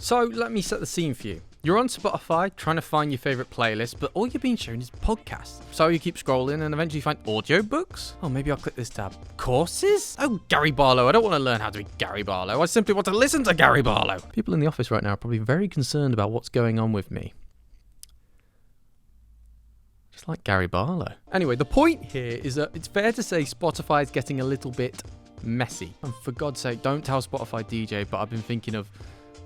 So let me set the scene for you. You're on Spotify trying to find your favorite playlist, but all you're being shown is podcasts. So you keep scrolling and eventually find audiobooks. Oh, maybe I'll click this tab. Courses? Oh, Gary Barlow. I don't want to learn how to be Gary Barlow. I simply want to listen to Gary Barlow. People in the office right now are probably very concerned about what's going on with me. Just like Gary Barlow. Anyway, the point here is that it's fair to say Spotify is getting a little bit messy. And for God's sake, don't tell Spotify DJ, but I've been thinking of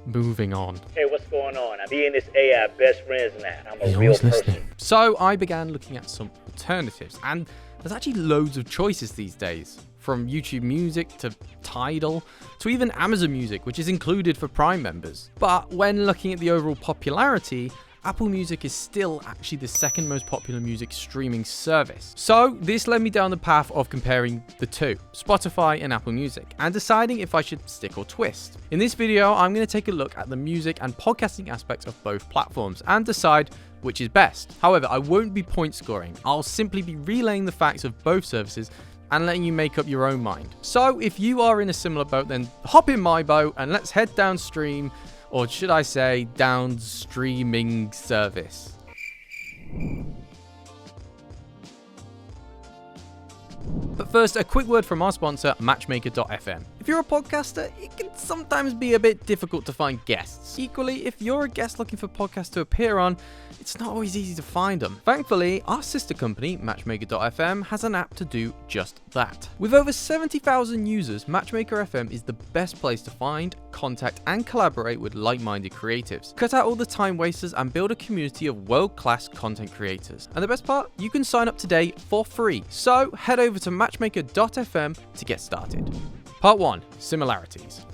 moving on. Hey, what's going on? I'm being this AI best friends now. I'm a real person. So I began looking at some alternatives, and there's actually loads of choices these days. From YouTube Music to Tidal to even Amazon Music, which is included for Prime members. But when looking at the overall popularity, Apple Music is still actually the second most popular music streaming service. So this led me down the path of comparing the two, Spotify and Apple Music, and deciding if I should stick or twist. In this video, I'm going to take a look at the music and podcasting aspects of both platforms and decide which is best. However, I won't be point scoring. I'll simply be relaying the facts of both services and letting you make up your own mind. So if you are in a similar boat, then hop in my boat and let's head downstream, or should I say downstreaming service. But first, a quick word from our sponsor, Matchmaker.fm. If you're a podcaster, it can sometimes be a bit difficult to find guests. Equally, if you're a guest looking for podcasts to appear on, it's not always easy to find them. Thankfully, our sister company, Matchmaker.fm, has an app to do just that. With over 70,000 users, Matchmaker FM is the best place to find, contact, and collaborate with like-minded creatives. Cut out all the time wasters and build a community of world-class content creators. And the best part, you can sign up today for free. So head over to Matchmaker.fm to get started. Part 1. Similarities.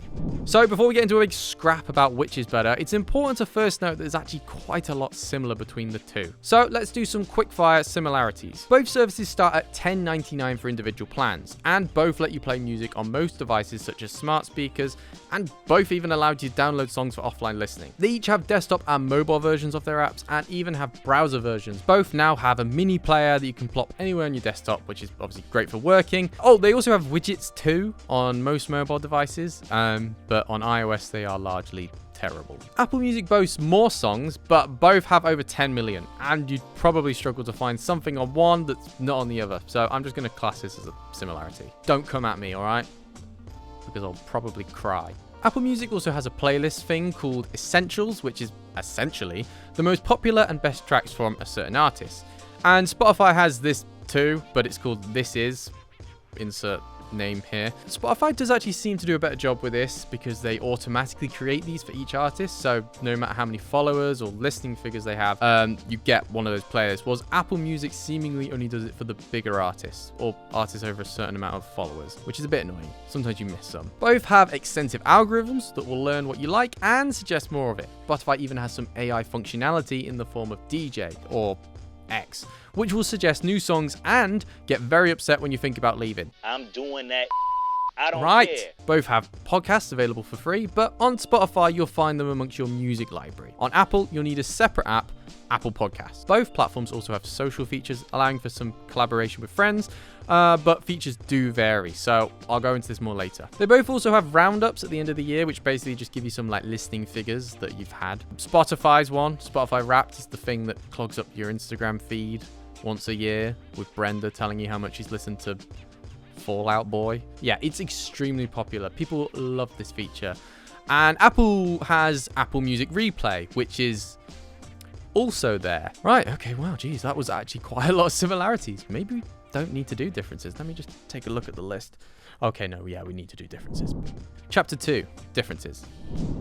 So before we get into a big scrap about which is better, it's important to first note that there's actually quite a lot similar between the two. So let's do some quick-fire similarities. Both services start at $10.99 for individual plans, and both let you play music on most devices such as smart speakers, and both even allow you to download songs for offline listening. They each have desktop and mobile versions of their apps, and even have browser versions. Both now have a mini player that you can plop anywhere on your desktop, which is obviously great for working. Oh, they also have widgets too on most mobile devices. But on iOS they are largely terrible. Apple Music boasts more songs, but both have over 10 million, and you'd probably struggle to find something on one that's not on the other, so I'm just going to class this as a similarity. Don't come at me, alright? Because I'll probably cry. Apple Music also has a playlist thing called Essentials, which is essentially the most popular and best tracks from a certain artist. And Spotify has this too, but it's called This Is, insert name here. Spotify does actually seem to do a better job with this because they automatically create these for each artist, so no matter how many followers or listening figures they have, you get one of those playlists, whereas Apple Music seemingly only does it for the bigger artists, or artists over a certain amount of followers, which is a bit annoying. Sometimes you miss some. Both have extensive algorithms that will learn what you like and suggest more of it. Spotify even has some AI functionality in the form of DJ, or X, which will suggest new songs and get very upset when you think about leaving. I'm doing that. I don't care. Both have podcasts available for free, but on Spotify you'll find them amongst your music library. On Apple, you'll need a separate app, Apple Podcasts. Both platforms also have social features, allowing for some collaboration with friends, but features do vary, so I'll go into this more later. They both also have roundups at the end of the year, which basically just give you some like listening figures that you've had. Spotify's one, Spotify Wrapped, is the thing that clogs up your Instagram feed once a year, with Brenda telling you how much she's listened to Fall Out Boy. Yeah, it's extremely popular. People love this feature. And Apple has Apple Music Replay, which is also there. Right, okay, wow, geez, that was actually quite a lot of similarities. Maybe we don't need to do differences. Let me just take a look at the list. Okay, no, yeah, we need to do differences. Chapter 2, differences.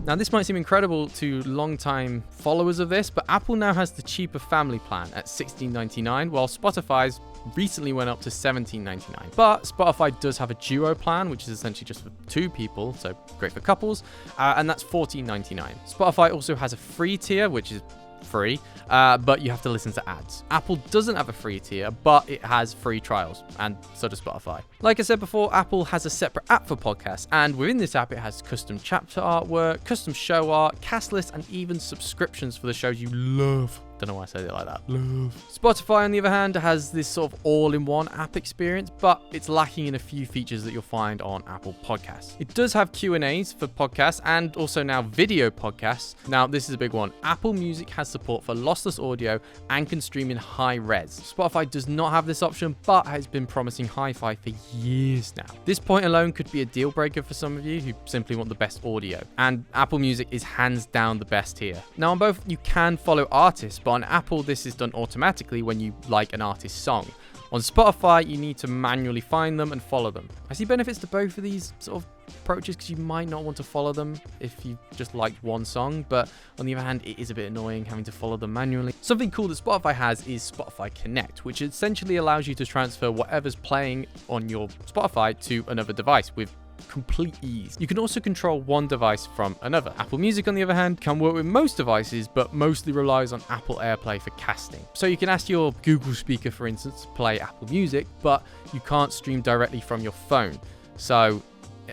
Now, this might seem incredible to long-time followers of this, but Apple now has the cheaper family plan at $16.99, while Spotify's recently went up to $17.99. But Spotify does have a duo plan, which is essentially just for two people, so great for couples, and that's $14.99. Spotify also has a free tier, which is free, but you have to listen to ads. Apple doesn't have a free tier, but it has free trials, and so does Spotify. Like I said before, Apple has a separate app for podcasts, and within this app it has custom chapter artwork, custom show art, cast lists, and even subscriptions for the shows you love. Don't know why I said it like that. Love. Spotify, on the other hand, has this sort of all-in-one app experience, but it's lacking in a few features that you'll find on Apple Podcasts. It does have Q&As for podcasts and also now video podcasts. Now, this is a big one. Apple Music has support for lossless audio and can stream in high res. Spotify does not have this option, but has been promising hi-fi for years now. This point alone could be a deal breaker for some of you who simply want the best audio, and Apple Music is hands down the best here. Now, on both, you can follow artists, but on Apple, this is done automatically when you like an artist's song. On Spotify, you need to manually find them and follow them. I see benefits to both of these sort of approaches because you might not want to follow them if you just liked one song, but on the other hand, it is a bit annoying having to follow them manually. Something cool that Spotify has is Spotify Connect, which essentially allows you to transfer whatever's playing on your Spotify to another device with complete ease. You can also control one device from another. Apple Music, on the other hand, can work with most devices, but mostly relies on Apple AirPlay for casting. So you can ask your Google speaker, for instance, to play Apple Music, but you can't stream directly from your phone. So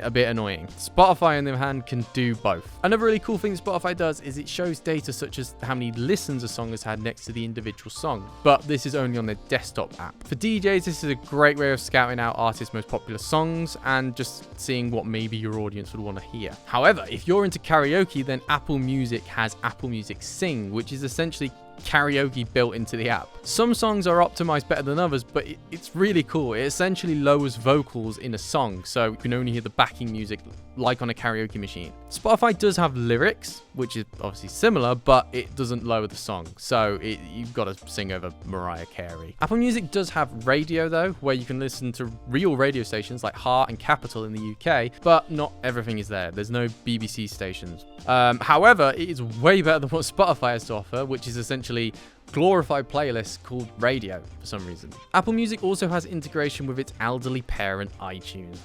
a bit annoying. Spotify, on the other hand, can do both. Another really cool thing Spotify does is it shows data such as how many listens a song has had next to the individual song, but this is only on their desktop app. For DJs, this is a great way of scouting out artists' most popular songs and just seeing what maybe your audience would want to hear. However, if you're into karaoke, then Apple Music has Apple Music Sing, which is essentially karaoke built into the app. Some songs are optimized better than others, but it's really cool. It essentially lowers vocals in a song, so you can only hear the backing music like on a karaoke machine. Spotify does have lyrics, which is obviously similar, but it doesn't lower the song, so you've got to sing over Mariah Carey. Apple Music does have radio though, where you can listen to real radio stations like Heart and Capital in the UK, but not everything is there. There's no BBC stations. However, it is way better than what Spotify has to offer, which is essentially glorified playlists called radio for some reason. Apple Music also has integration with its elderly parent iTunes.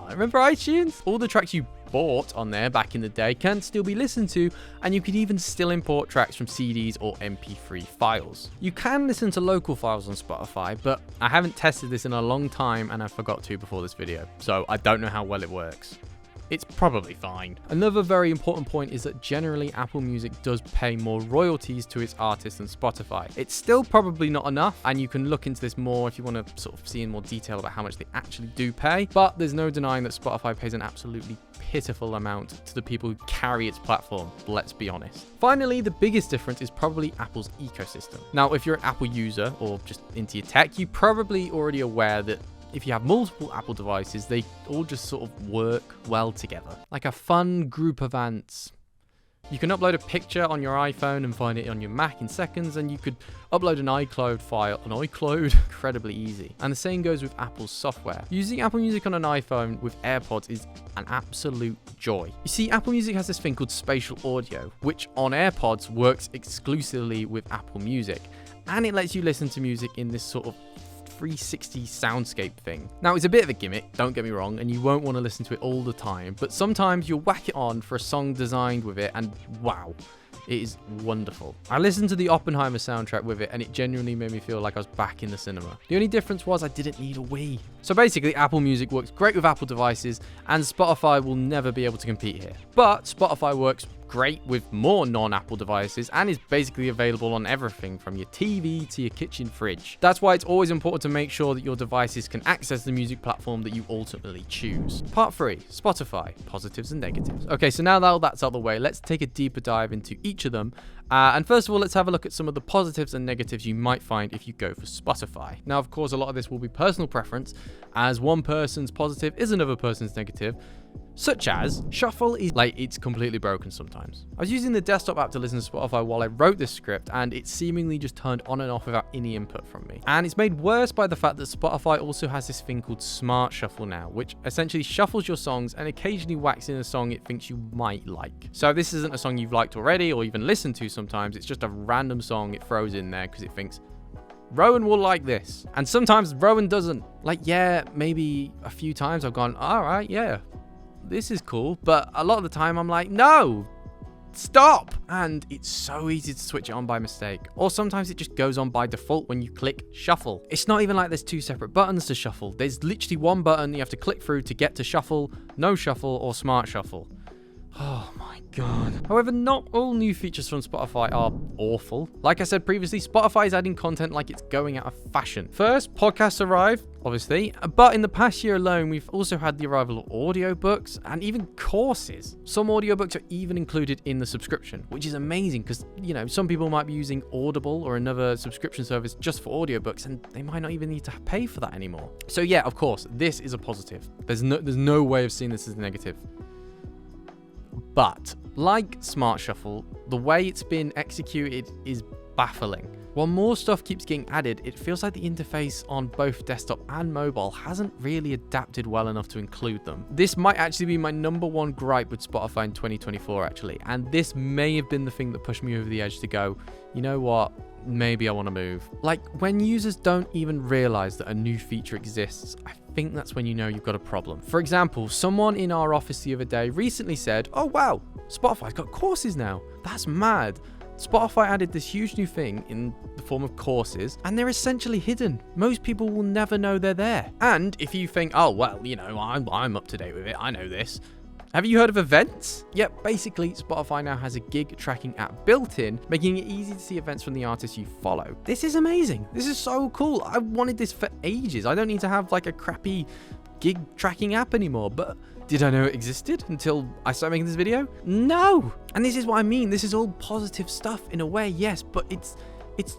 Remember iTunes? All the tracks you bought on there back in the day can still be listened to, and you can even still import tracks from CDs or MP3 files. You can listen to local files on Spotify, but I haven't tested this in a long time and I forgot to before this video, so I don't know how well it works. It's probably fine. Another very important point is that generally Apple Music does pay more royalties to its artists than Spotify. It's still probably not enough, and you can look into this more if you want to sort of see in more detail about how much they actually do pay, but there's no denying that Spotify pays an absolutely pitiful amount to the people who carry its platform, let's be honest. Finally, the biggest difference is probably Apple's ecosystem. Now, if you're an Apple user or just into your tech, you're probably already aware that if you have multiple Apple devices, they all just sort of work well together, like a fun group of ants. You can upload a picture on your iPhone and find it on your Mac in seconds, and you could upload an iCloud file on iCloud incredibly easy. And the same goes with Apple's software. Using Apple Music on an iPhone with AirPods is an absolute joy. You see, Apple Music has this thing called spatial audio, which on AirPods works exclusively with Apple Music, and it lets you listen to music in this sort of 360 soundscape thing. Now, it's a bit of a gimmick, don't get me wrong, and you won't want to listen to it all the time, but sometimes you'll whack it on for a song designed with it, and wow, it is wonderful. I listened to the Oppenheimer soundtrack with it, and it genuinely made me feel like I was back in the cinema. The only difference was I didn't need a Wii. So basically, Apple Music works great with Apple devices, and Spotify will never be able to compete here. But Spotify works great with more non-Apple devices and is basically available on everything from your TV to your kitchen fridge. That's why it's always important to make sure that your devices can access the music platform that you ultimately choose. Part 3, Spotify, positives and negatives. Okay, so now that that's out of the way, let's take a deeper dive into each of them. And first of all, let's have a look at some of the positives and negatives you might find if you go for Spotify. Now, of course, a lot of this will be personal preference, as one person's positive is another person's negative, such as shuffle is like it's completely broken sometimes. I was using the desktop app to listen to Spotify while I wrote this script, and it seemingly just turned on and off without any input from me. And it's made worse by the fact that Spotify also has this thing called Smart Shuffle now, which essentially shuffles your songs and occasionally whacks in a song it thinks you might like. So this isn't a song you've liked already or even listened to sometimes, it's just a random song it throws in there because it thinks Rowan will like this. And sometimes Rowan doesn't. Like, yeah, maybe a few times I've gone, all right, yeah, this is cool. But a lot of the time I'm like, no, stop. And it's so easy to switch it on by mistake. Or sometimes it just goes on by default when you click shuffle. It's not even like there's two separate buttons to shuffle. There's literally one button you have to click through to get to shuffle, no shuffle, or smart shuffle. Oh my god. However, not all new features from Spotify are awful. Like I said previously, Spotify is adding content like it's going out of fashion. First, podcasts arrived, obviously, but in the past year alone, we've also had the arrival of audiobooks and even courses. Some audiobooks are even included in the subscription, which is amazing because, some people might be using Audible or another subscription service just for audiobooks, and they might not even need to pay for that anymore. So yeah, of course, this is a positive. There's no way of seeing this as negative. But like Smart Shuffle, the way it's been executed is baffling. While more stuff keeps getting added, it feels like the interface on both desktop and mobile hasn't really adapted well enough to include them. This might actually be my number one gripe with Spotify in 2024 actually, and this may have been the thing that pushed me over the edge to go, you know what, maybe I want to move. Like when users don't even realize that a new feature exists, I think that's when you know you've got a problem. For example, someone in our office the other day recently said, oh wow, Spotify's got courses now. That's mad. Spotify added this huge new thing in the form of courses, and they're essentially hidden. Most people will never know they're there. And if you think, oh, well, I'm up to date with it, I know this. Have you heard of events? Yep, basically, Spotify now has a gig tracking app built in, making it easy to see events from the artists you follow. This is amazing. This is so cool. I wanted this for ages. I don't need to have like a crappy gig tracking app anymore, but did I know it existed until I started making this video? No! And this is what I mean. This is all positive stuff in a way, yes, but it's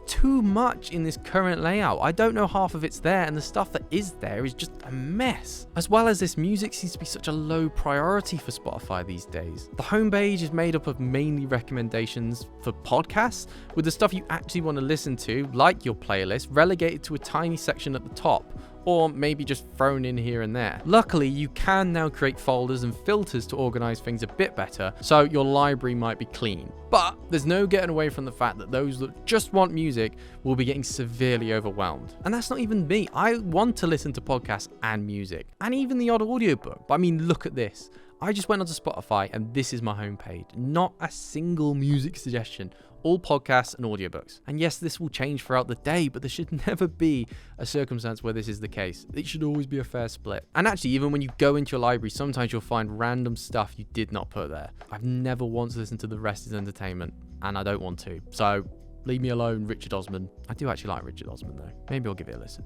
too much in this current layout. I don't know half of it's there, and the stuff that is there is just a mess. As well as this, music seems to be such a low priority for Spotify these days. The homepage is made up of mainly recommendations for podcasts, with the stuff you actually want to listen to, like your playlist, relegated to a tiny section at the top, or maybe just thrown in here and there. Luckily, you can now create folders and filters to organize things a bit better, so your library might be clean. But there's no getting away from the fact that those that just want music will be getting severely overwhelmed. And that's not even me. I want to listen to podcasts and music, and even the odd audiobook. But I mean, look at this. I just went onto Spotify and this is my homepage. Not a single music suggestion. All podcasts and audiobooks. And yes, this will change throughout the day, but there should never be a circumstance where this is the case. It should always be a fair split. And actually, even when you go into your library, sometimes you'll find random stuff you did not put there. I've never once listened to The Rest is Entertainment, and I don't want to. So leave me alone, Richard Osman. I do actually like Richard Osman though. Maybe I'll give it a listen.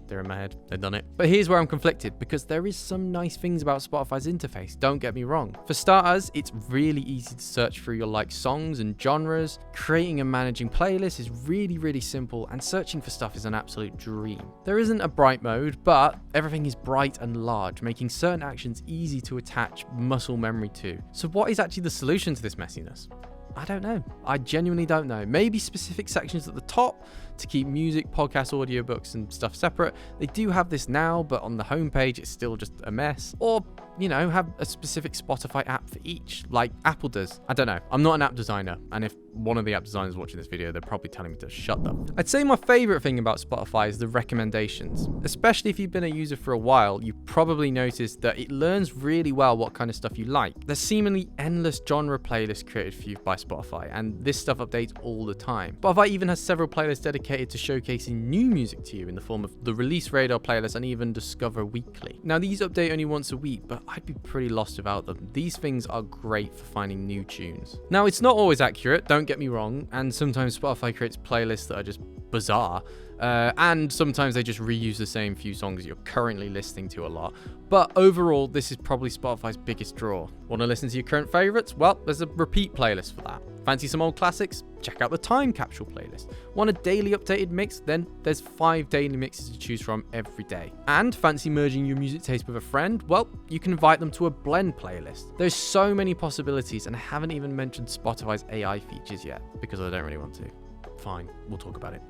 They're in my head. They've done it. But here's where I'm conflicted, because there is some nice things about Spotify's interface, don't get me wrong. For starters, it's really easy to search through your like songs and genres. Creating and managing playlists is really simple, and searching for stuff is an absolute dream. There isn't a bright mode, but everything is bright and large, making certain actions easy to attach muscle memory to. So what is actually the solution to this messiness? I don't know. I genuinely don't know. Maybe specific sections at the top to keep music, podcasts, audiobooks and stuff separate. They do have this now, but on the homepage it's still just a mess. Or, have a specific Spotify app for each, like Apple does. I don't know. I'm not an app designer, and if one of the app designers watching this video, they're probably telling me to shut them. I'd say my favorite thing about Spotify is the recommendations. Especially if you've been a user for a while, you probably noticed that it learns really well what kind of stuff you like. There's seemingly endless genre playlists created for you by Spotify, and this stuff updates all the time. Spotify even has several playlists dedicated to showcasing new music to you in the form of the Release Radar playlist and even Discover Weekly. Now these update only once a week, but I'd be pretty lost without them. These things are great for finding new tunes. Now it's not always accurate, don't get me wrong, and sometimes Spotify creates playlists that are just bizarre, and sometimes they just reuse the same few songs you're currently listening to a lot. But overall, this is probably Spotify's biggest draw. Want to listen to your current favorites? Well, there's a repeat playlist for that. Fancy some old classics? Check out the Time Capsule playlist. Want a daily updated mix? Then there's 5 daily mixes to choose from every day. And fancy merging your music taste with a friend? Well, you can invite them to a blend playlist. There's so many possibilities, and I haven't even mentioned Spotify's AI features yet, because I don't really want to. Fine, we'll talk about it.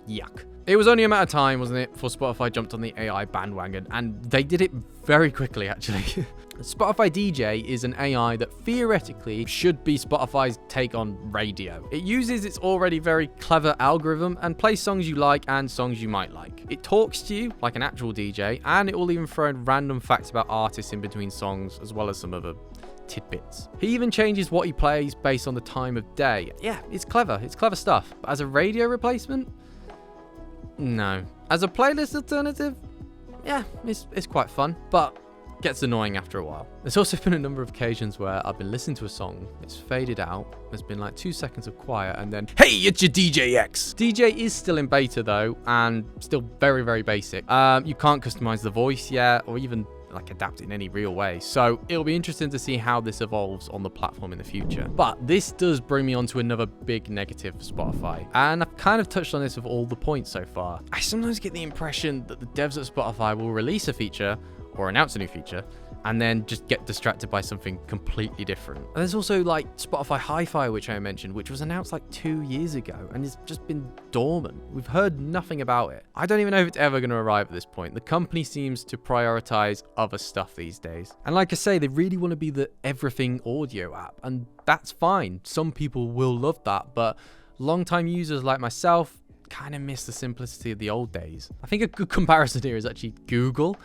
Yuck. It was only a matter of time, wasn't it, before Spotify jumped on the AI bandwagon, and they did it very quickly, actually. Spotify DJ is an AI that theoretically should be Spotify's take on radio. It uses its already very clever algorithm and plays songs you like and songs you might like. It talks to you like an actual DJ, and it will even throw in random facts about artists in between songs, as well as some other tidbits. He even changes what he plays based on the time of day. Yeah, it's clever stuff. But as a radio replacement? No. As a playlist alternative? Yeah, it's quite fun, but gets annoying after a while. There's also been a number of occasions where I've been listening to a song, it's faded out, there's been like 2 seconds of quiet, and then, hey, it's your DJ X! DJ is still in beta though, and still very, very basic. You can't customize the voice yet, or even like adapt it in any real way. So it'll be interesting to see how this evolves on the platform in the future. But this does bring me on to another big negative for Spotify. And I've kind of touched on this with all the points so far. I sometimes get the impression that the devs at Spotify will release a feature or announce a new feature and then just get distracted by something completely different. And there's also like Spotify Hi-Fi, which I mentioned, which was announced like 2 years ago and it's just been dormant. We've heard nothing about it. I don't even know if it's ever going to arrive at this point. The company seems to prioritize other stuff these days. And like I say, they really want to be the everything audio app, and that's fine. Some people will love that, but long-time users like myself kind of miss the simplicity of the old days. I think a good comparison here is actually Google.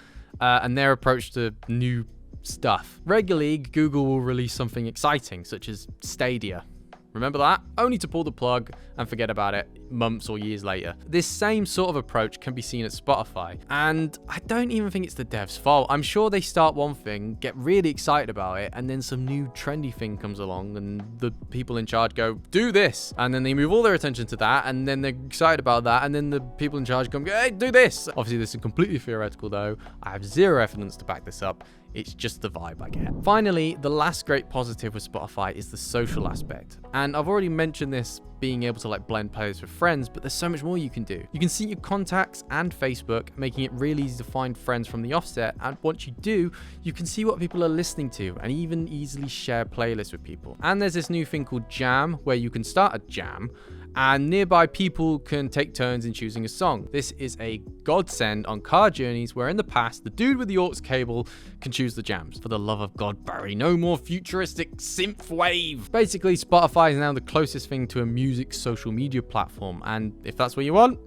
And their approach to new stuff. Regularly, Google will release something exciting, such as Stadia. Remember that? Only to pull the plug and forget about it months or years later. This same sort of approach can be seen at Spotify. And I don't even think it's the devs' fault. I'm sure they start one thing, get really excited about it, and then some new trendy thing comes along and the people in charge go, do this. And then they move all their attention to that, and then they're excited about that, and then the people in charge come, hey, do this. Obviously, this is completely theoretical though. I have zero evidence to back this up. It's just the vibe I get. Finally, the last great positive with Spotify is the social aspect. And I've already mentioned this being able to like blend playlists with friends, but there's so much more you can do. You can sync your contacts and Facebook, making it really easy to find friends from the offset. And once you do, you can see what people are listening to and even easily share playlists with people. And there's this new thing called Jam, where you can start a jam and nearby people can take turns in choosing a song. This is a godsend on car journeys where in the past, the dude with the aux cable can choose the jams. For the love of God, Barry, no more futuristic synth wave. Basically, Spotify is now the closest thing to a music social media platform, and if that's what you want,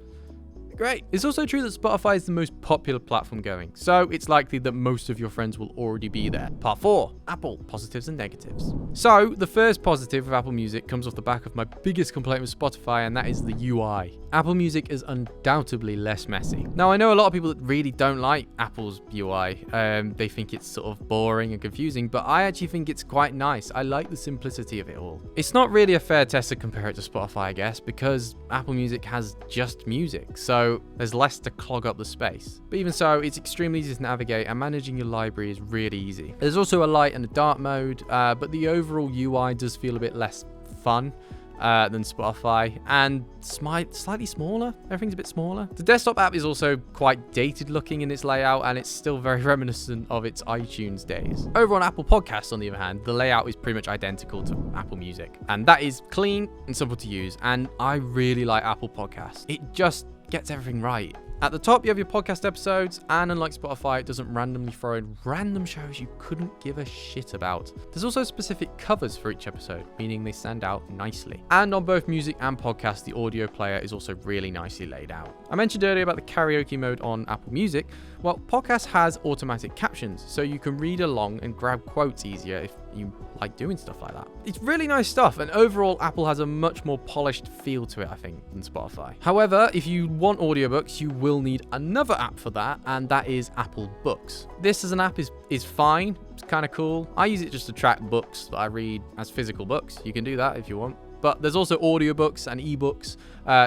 great. It's also true that Spotify is the most popular platform going, so it's likely that most of your friends will already be there. Part 4, Apple, positives and negatives. So the first positive of Apple Music comes off the back of my biggest complaint with Spotify, and that is the UI. Apple Music is undoubtedly less messy. Now, I know a lot of people that really don't like Apple's UI. They think it's sort of boring and confusing, but I actually think it's quite nice. I like the simplicity of it all. It's not really a fair test to compare it to Spotify, I guess, because Apple Music has just music, so there's less to clog up the space. But even so, it's extremely easy to navigate, and managing your library is really easy. There's also a light and a dark mode, but the overall UI does feel a bit less fun than Spotify, and slightly smaller. Everything's a bit smaller. The desktop app is also quite dated looking in its layout, and it's still very reminiscent of its iTunes days. Over on Apple Podcasts, on the other hand, the layout is pretty much identical to Apple Music, and that is clean and simple to use, and I really like Apple Podcasts. It just gets everything right. At the top, you have your podcast episodes, and unlike Spotify, it doesn't randomly throw in random shows you couldn't give a shit about. There's also specific covers for each episode, meaning they stand out nicely. And on both music and podcast, the audio player is also really nicely laid out. I mentioned earlier about the karaoke mode on Apple Music. Well, podcast has automatic captions, so you can read along and grab quotes easier if you like doing stuff like that. It's really nice stuff, and overall, Apple has a much more polished feel to it, I think, than Spotify. However, if you want audiobooks, you will need another app for that, and that is Apple Books. This as an app is fine. It's kind of cool. I use it just to track books that I read as physical books. You can do that if you want. But there's also audiobooks and ebooks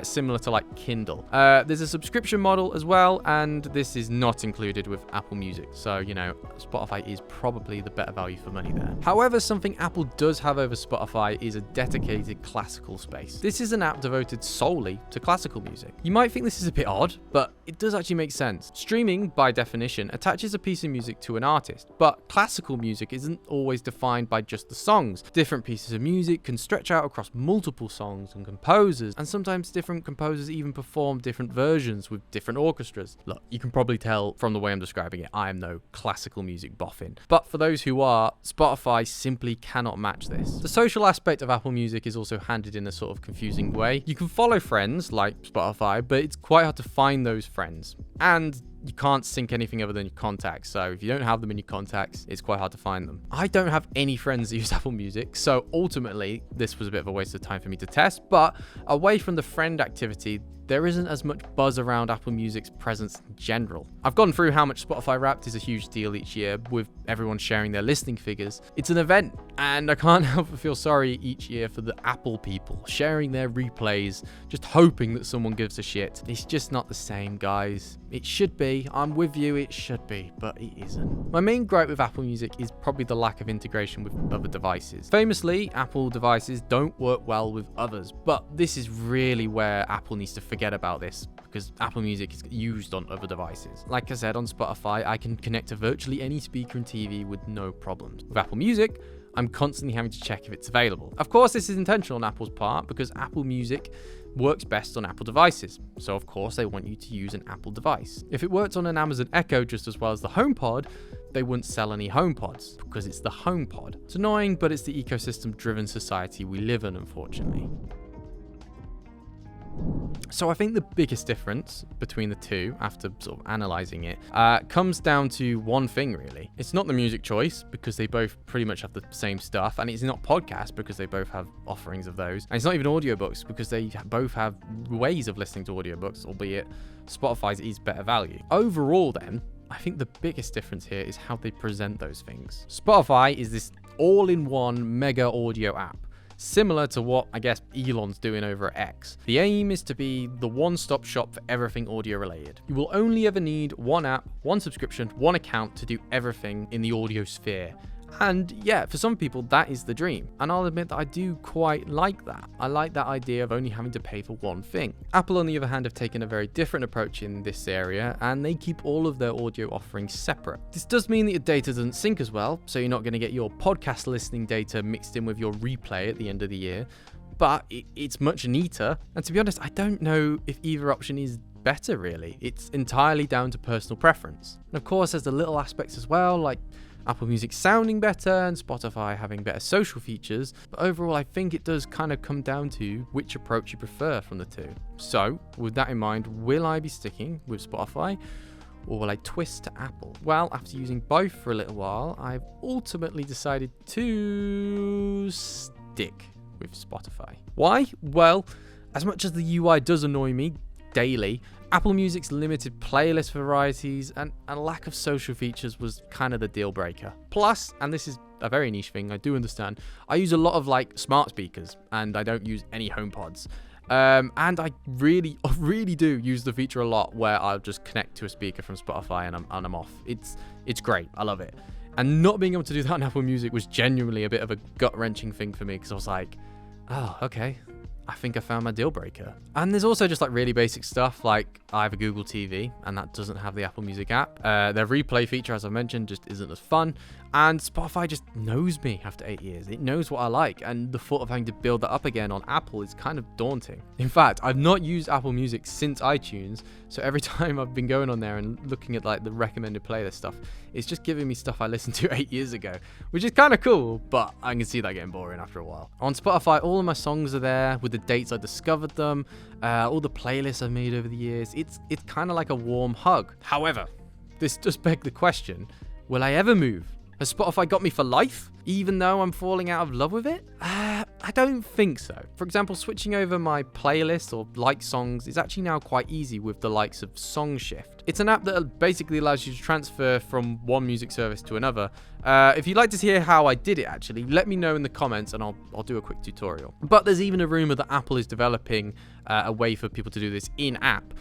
similar to like Kindle. There's a subscription model as well, and this is not included with Apple Music. So, you know, Spotify is probably the better value for money there. However, something Apple does have over Spotify is a dedicated classical space. This is an app devoted solely to classical music. You might think this is a bit odd, but it does actually make sense. Streaming, by definition, attaches a piece of music to an artist, but classical music isn't always defined by just the songs. Different pieces of music can stretch out across multiple songs and composers, and sometimes different composers even perform different versions with different orchestras. Look, you can probably tell from the way I'm describing it, I am no classical music boffin. But for those who are, Spotify simply cannot match this. The social aspect of Apple Music is also handled in a sort of confusing way. You can follow friends like Spotify, but it's quite hard to find those friends. And you can't sync anything other than your contacts, so if you don't have them in your contacts, it's quite hard to find them. I don't have any friends that use Apple Music, so ultimately, this was a bit of a waste of time for me to test, but away from the friend activity, there isn't as much buzz around Apple Music's presence in general. I've gone through how much Spotify Wrapped is a huge deal each year, with everyone sharing their listening figures. It's an event, and I can't help but feel sorry each year for the Apple people sharing their replays, just hoping that someone gives a shit. It's just not the same, guys. It should be. I'm with you, it should be, but it isn't. My main gripe with Apple Music is probably the lack of integration with other devices. Famously, Apple devices don't work well with others, but this is really where Apple needs to forget about this, because Apple Music is used on other devices. Like I said, on Spotify, I can connect to virtually any speaker and TV with no problems. With Apple Music, I'm constantly having to check if it's available. Of course, this is intentional on Apple's part, because Apple Music works best on Apple devices, so of course they want you to use an Apple device. If it worked on an Amazon Echo just as well as the HomePod, they wouldn't sell any HomePods, because it's the HomePod. It's annoying, but it's the ecosystem-driven society we live in, unfortunately. So I think the biggest difference between the two, after sort of analysing it, comes down to one thing, really. It's not the music choice, because they both pretty much have the same stuff, and it's not podcast, because they both have offerings of those, and it's not even audiobooks, because they both have ways of listening to audiobooks, albeit Spotify's is better value. Overall then, I think the biggest difference here is how they present those things. Spotify is this all-in-one mega audio app, similar to what I guess Elon's doing over at X. The aim is to be the one-stop shop for everything audio related. You will only ever need one app, one subscription, one account to do everything in the audio sphere. And yeah, for some people, that is the dream. And I'll admit that I do quite like that. I like that idea of only having to pay for one thing. Apple, on the other hand, have taken a very different approach in this area, and they keep all of their audio offerings separate. This does mean that your data doesn't sync as well, so you're not going to get your podcast listening data mixed in with your replay at the end of the year, but it's much neater. And to be honest, I don't know if either option is better, really. It's entirely down to personal preference. And of course, there's the little aspects as well, like Apple Music sounding better and Spotify having better social features, but overall I think it does kind of come down to which approach you prefer from the two. So, with that in mind, will I be sticking with Spotify, or will I twist to Apple? Well, after using both for a little while, I've ultimately decided to stick with Spotify. Why? Well, as much as the UI does annoy me daily, Apple Music's limited playlist varieties and lack of social features was kind of the deal breaker. Plus, and this is a very niche thing, I do understand, I use a lot of like smart speakers and I don't use any HomePods. And I really do use the feature a lot where I'll just connect to a speaker from Spotify and I'm off. It's great. I love it. And not being able to do that on Apple Music was genuinely a bit of a gut-wrenching thing for me, because I was like, oh, okay, I think I found my deal breaker. And there's also just like really basic stuff, like I have a Google TV and that doesn't have the Apple Music app. Their replay feature, as I mentioned, just isn't as fun. And Spotify just knows me after 8 years. It knows what I like, and the thought of having to build that up again on Apple is kind of daunting. In fact, I've not used Apple Music since iTunes, so every time I've been going on there and looking at like the recommended playlist stuff, it's just giving me stuff I listened to 8 years ago, which is kind of cool, but I can see that getting boring after a while. On Spotify, all of my songs are there with the dates I discovered them, all the playlists I've made over the years. It's kind of like a warm hug. However, this does beg the question, will I ever move? Has Spotify got me for life, even though I'm falling out of love with it? I don't think so. For example, switching over my playlist or like songs is actually now quite easy with the likes of SongShift. It's an app that basically allows you to transfer from one music service to another. If you'd like to hear how I did it, actually, let me know in the comments and I'll do a quick tutorial. But there's even a rumor that Apple is developing a way for people to do this in-app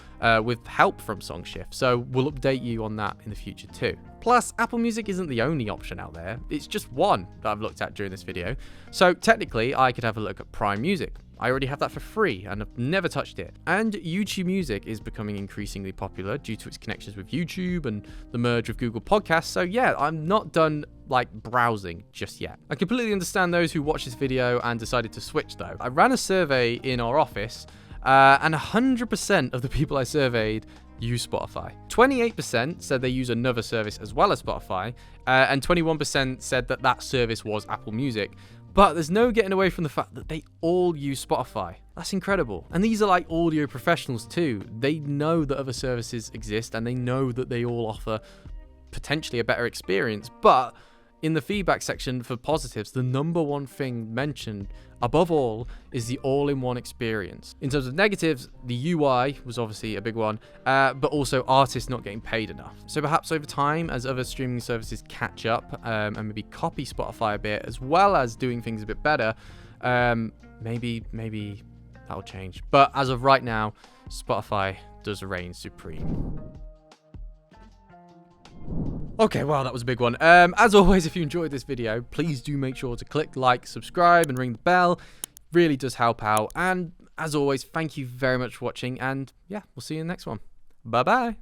with help from SongShift. So we'll update you on that in the future too. Plus, Apple Music isn't the only option out there. It's just one that I've looked at during this video. So technically, I could have a look at Prime Music. I already have that for free and I've never touched it. And YouTube Music is becoming increasingly popular due to its connections with YouTube and the merge with Google Podcasts. So yeah, I'm not done like browsing just yet. I completely understand those who watch this video and decided to switch though. I ran a survey in our office and 100% of the people I surveyed use Spotify. 28% said they use another service as well as Spotify, and 21% said that service was Apple Music. But there's no getting away from the fact that they all use Spotify. That's incredible. And these are like audio professionals too. They know that other services exist and they know that they all offer potentially a better experience. But in the feedback section for positives, the number one thing mentioned above all, is the all-in-one experience. In terms of negatives, the UI was obviously a big one, but also artists not getting paid enough. So perhaps over time, as other streaming services catch up and maybe copy Spotify a bit, as well as doing things a bit better, maybe that'll change. But as of right now, Spotify does reign supreme. Okay, well, that was a big one. As always, if you enjoyed this video, please do make sure to click like, subscribe, and ring the bell. Really does help out. And as always, thank you very much for watching. And yeah, we'll see you in the next one. Bye-bye.